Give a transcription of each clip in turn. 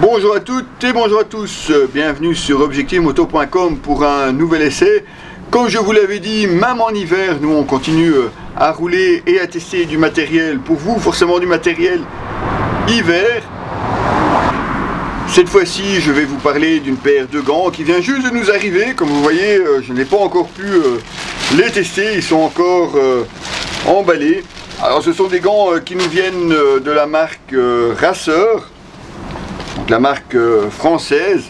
Bonjour à toutes et bonjour à tous, bienvenue sur objectivemoto.com pour un nouvel essai. Comme je vous l'avais dit, même en hiver, nous on continue à rouler et à tester du matériel. Pour vous, forcément du matériel hiver. Cette fois-ci, je vais vous parler d'une paire de gants qui vient juste de nous arriver. Comme vous voyez, je n'ai pas encore pu les tester, ils sont encore emballés. Alors ce sont des gants qui nous viennent de la marque Racer, donc la marque française.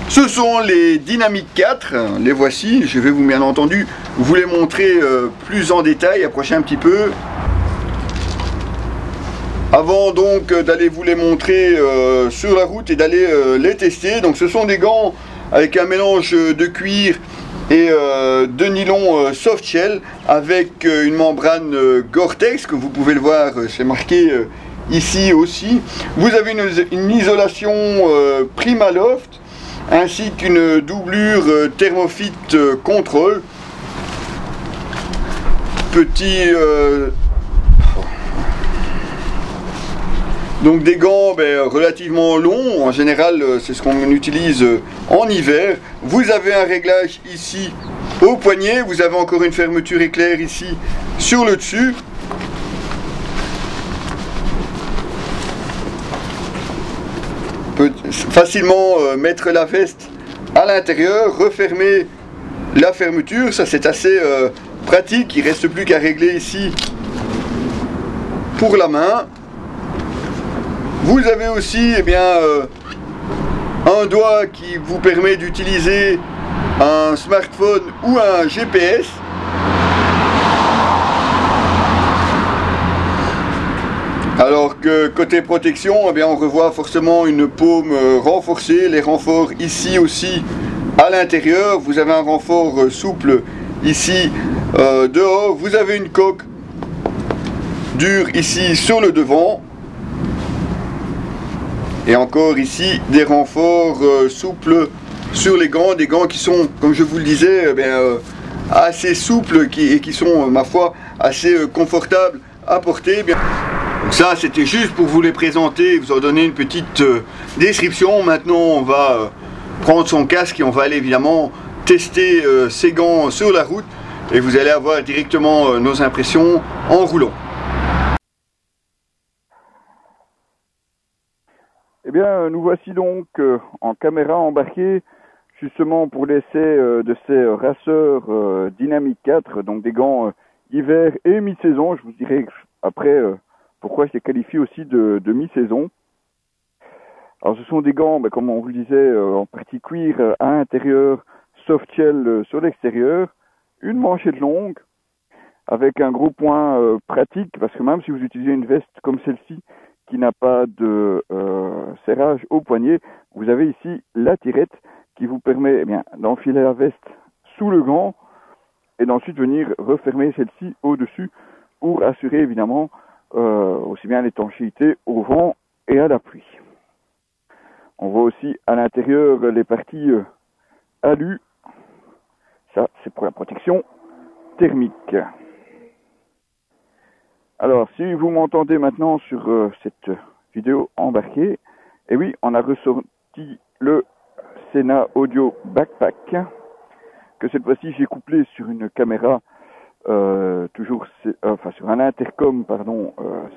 Ce sont les Dynamic 4, les voici. Je vais bien entendu vous les montrer plus en détail, approcher un petit peu. Avant donc d'aller vous les montrer sur la route et d'aller les tester. Donc ce sont des gants avec un mélange de cuir et de nylon soft shell avec une membrane Gore-Tex, que vous pouvez le voir, c'est marqué ici aussi. Vous avez une isolation Primaloft ainsi qu'une doublure Thermofit Control. Donc des gants relativement longs, en général c'est ce qu'on utilise en hiver. Vous avez un réglage ici au poignet, vous avez encore une fermeture éclair ici sur le dessus. On peut facilement mettre la veste à l'intérieur, refermer la fermeture, ça c'est assez pratique, il ne reste plus qu'à régler ici pour la main. Vous avez aussi un doigt qui vous permet d'utiliser un smartphone ou un GPS. Alors que côté protection, on revoit forcément une paume renforcée, les renforts ici aussi à l'intérieur. Vous avez un renfort souple ici dehors. Vous avez une coque dure ici sur le devant. Et encore ici des renforts souples sur les gants, des gants qui sont, comme je vous le disais, assez souples et qui sont, ma foi, assez confortables à porter. Donc ça, c'était juste pour vous les présenter, vous en donner une petite description. Maintenant, on va prendre son casque et on va aller évidemment tester ces gants sur la route. Et vous allez avoir directement nos impressions en roulant. Eh bien, nous voici donc en caméra embarquée, justement pour l'essai de ces Racer Dynamic 4, donc des gants hiver et mi-saison. Je vous dirai après pourquoi je les qualifie aussi de mi-saison. Alors ce sont des gants, comme on vous le disait, en partie cuir à l'intérieur, soft shell sur l'extérieur, une manchette longue, avec un gros point pratique, parce que même si vous utilisez une veste comme celle-ci, qui n'a pas de serrage au poignet, vous avez ici la tirette qui vous permet d'enfiler la veste sous le gant et d'ensuite venir refermer celle-ci au-dessus pour assurer évidemment aussi bien l'étanchéité au vent et à la pluie. On voit aussi à l'intérieur les parties alu, ça c'est pour la protection thermique. Alors, si vous m'entendez maintenant sur cette vidéo embarquée, eh oui, on a ressorti le Sena Audio Backpack, que cette fois-ci j'ai couplé sur une caméra, sur un intercom,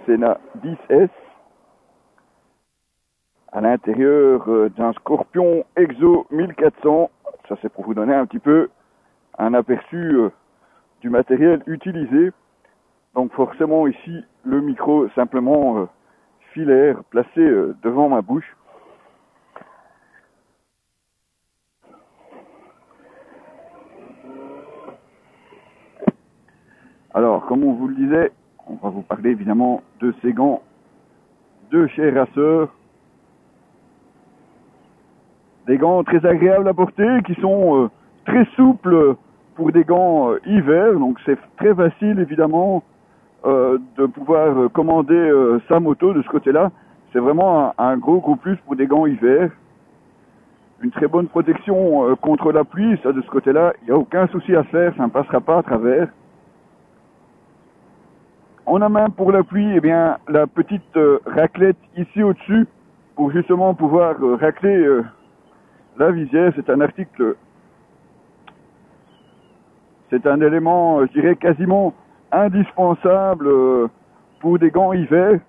Sena 10S, à l'intérieur d'un Scorpion Exo 1400. Ça c'est pour vous donner un petit peu un aperçu du matériel utilisé. Donc forcément ici, le micro simplement filaire placé devant ma bouche. Alors, comme on vous le disait, on va vous parler évidemment de ces gants de chez Racer. Des gants très agréables à porter, qui sont très souples pour des gants hiver. Donc c'est très facile évidemment de pouvoir commander sa moto de ce côté-là. C'est vraiment un gros plus pour des gants hiver. Une très bonne protection contre la pluie, ça de ce côté-là, il n'y a aucun souci à faire, ça ne passera pas à travers. On a même pour la pluie, la petite raclette ici au-dessus, pour justement pouvoir racler la visière. C'est un article, c'est un élément, je dirais, quasiment indispensable pour des gants hiver.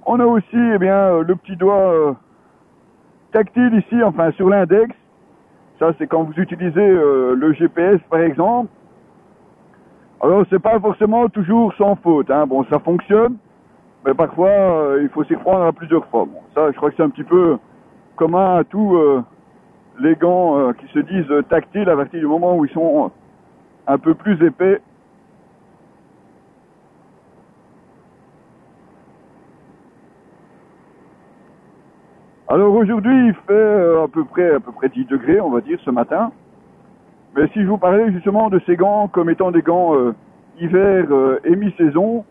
On a aussi eh bien, le petit doigt tactile ici, enfin sur l'index. Ça c'est quand vous utilisez le GPS par exemple. Alors c'est pas forcément toujours sans faute, hein. Bon, ça fonctionne, mais parfois il faut s'y prendre à plusieurs fois. Bon, ça je crois que c'est un petit peu commun à tous les gants qui se disent tactiles à partir du moment où ils sont un peu plus épais. Alors aujourd'hui il fait à peu près 10 degrés on va dire ce matin. Mais si je vous parlais justement de ces gants comme étant des gants hiver et mi-saison,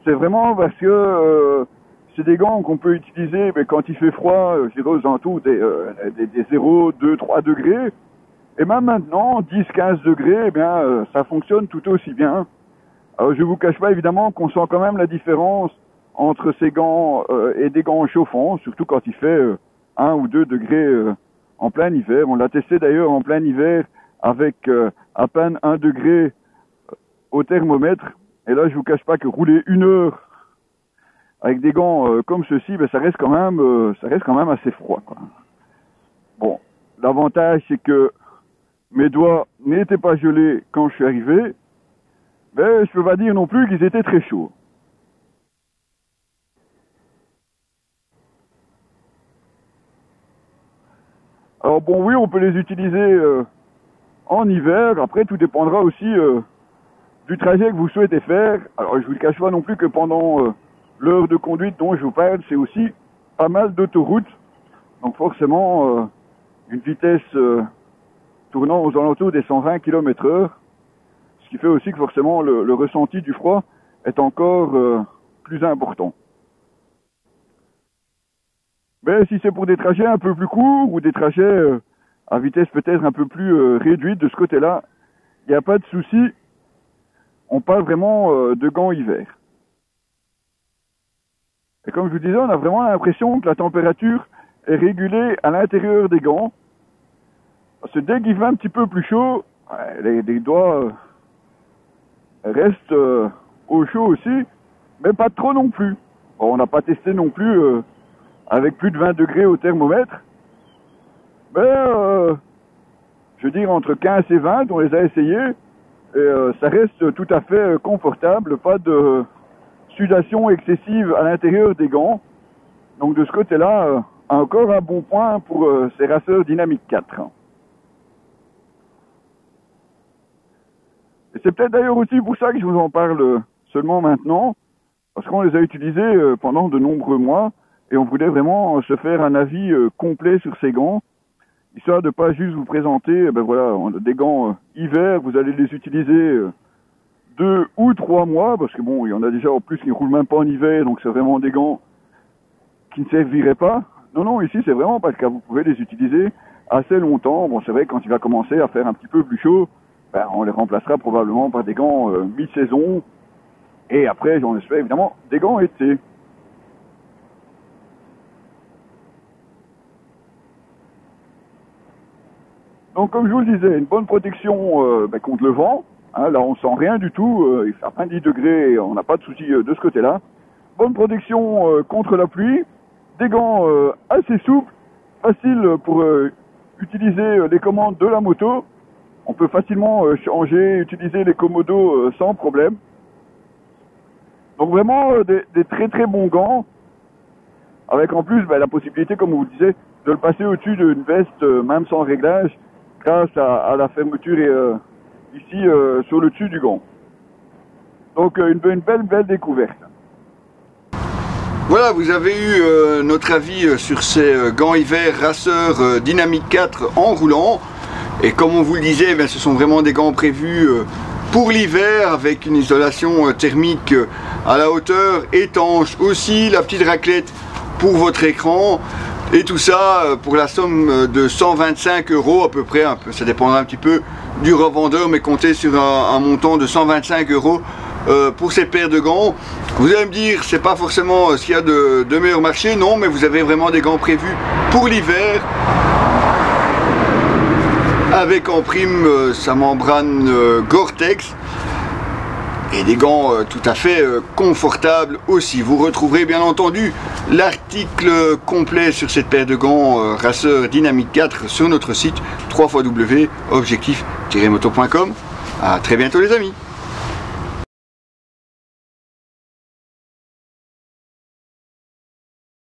c'est vraiment parce que c'est des gants qu'on peut utiliser mais quand il fait froid, je dirais aux alentours des 0, 2, 3 degrés. Et même maintenant, 10, 15 degrés, eh bien, ça fonctionne tout aussi bien. Alors je vous cache pas évidemment qu'on sent quand même la différence entre ces gants et des gants chauffants, surtout quand il fait 1 ou 2 degrés en plein hiver. On l'a testé d'ailleurs en plein hiver avec à peine 1 degré au thermomètre. Et là, je vous cache pas que rouler 1 heure avec des gants comme ceci, ben, ça reste quand même assez froid, quoi. Bon, l'avantage c'est que mes doigts n'étaient pas gelés quand je suis arrivé, mais je peux pas dire non plus qu'ils étaient très chauds. Alors bon, oui, on peut les utiliser en hiver. Après, tout dépendra aussi du trajet que vous souhaitez faire. Alors, je vous le cache pas non plus que pendant l'heure de conduite dont je vous parle, c'est aussi pas mal d'autoroutes. Donc forcément, une vitesse tournant aux alentours des 120 km/h. Ce qui fait aussi que forcément le ressenti du froid est encore plus important. Mais si c'est pour des trajets un peu plus courts ou des trajets à vitesse peut-être un peu plus réduite de ce côté-là, il n'y a pas de souci. On parle vraiment de gants hiver. Et comme je vous disais, on a vraiment l'impression que la température est régulée à l'intérieur des gants. Parce que dès qu'il fait un petit peu plus chaud, les doigts restent au chaud aussi, mais pas trop non plus. Bon, on n'a pas testé non plus avec plus de 20 degrés au thermomètre, mais je veux dire entre 15 et 20, on les a essayés, et ça reste tout à fait confortable, pas de sudation excessive à l'intérieur des gants. Donc de ce côté-là, encore un bon point pour ces raceurs Dynamic 4. Et c'est peut-être d'ailleurs aussi pour ça que je vous en parle seulement maintenant, parce qu'on les a utilisés pendant de nombreux mois, et on voulait vraiment se faire un avis complet sur ces gants, histoire de pas juste vous présenter, ben voilà, des gants hiver, vous allez les utiliser 2 ou 3 mois, parce que bon, il y en a déjà en plus qui ne roulent même pas en hiver, donc c'est vraiment des gants qui ne serviraient pas. Non, non, ici c'est vraiment parce que vous pouvez les utiliser assez longtemps. Bon, c'est vrai que quand il va commencer à faire un petit peu plus chaud, ben, on les remplacera probablement par des gants mi-saison, et après, j'en espère évidemment, des gants été. Donc comme je vous le disais, une bonne protection contre le vent. Hein, là on sent rien du tout, il fait à peine 10 degrés et on n'a pas de souci de ce côté-là. Bonne protection contre la pluie. Des gants assez souples, faciles pour utiliser les commandes de la moto. On peut facilement changer, utiliser les commodos sans problème. Donc vraiment des très très bons gants. Avec en plus la possibilité, comme on vous disait, de le passer au-dessus d'une veste même sans réglage, grâce à la fermeture ici sur le dessus du gant. Donc une belle découverte. Voilà, vous avez eu notre avis sur ces gants hiver Racer Dynamic 4 en roulant. Et comme on vous le disait, ben, ce sont vraiment des gants prévus pour l'hiver avec une isolation thermique à la hauteur, étanche aussi, la petite raclette pour votre écran. Et tout ça pour la somme de 125 € à peu près, ça dépendra un petit peu du revendeur, mais comptez sur un montant de 125 € pour cette paire de gants. Vous allez me dire, c'est pas forcément ce qu'il y a de meilleur marché, non, mais vous avez vraiment des gants prévus pour l'hiver, avec en prime sa membrane Gore-Tex, et des gants tout à fait confortables aussi. Vous retrouverez bien entendu l'article complet sur cette paire de gants Racer Dynamic 4 sur notre site www.objectif-moto.com. À très bientôt les amis.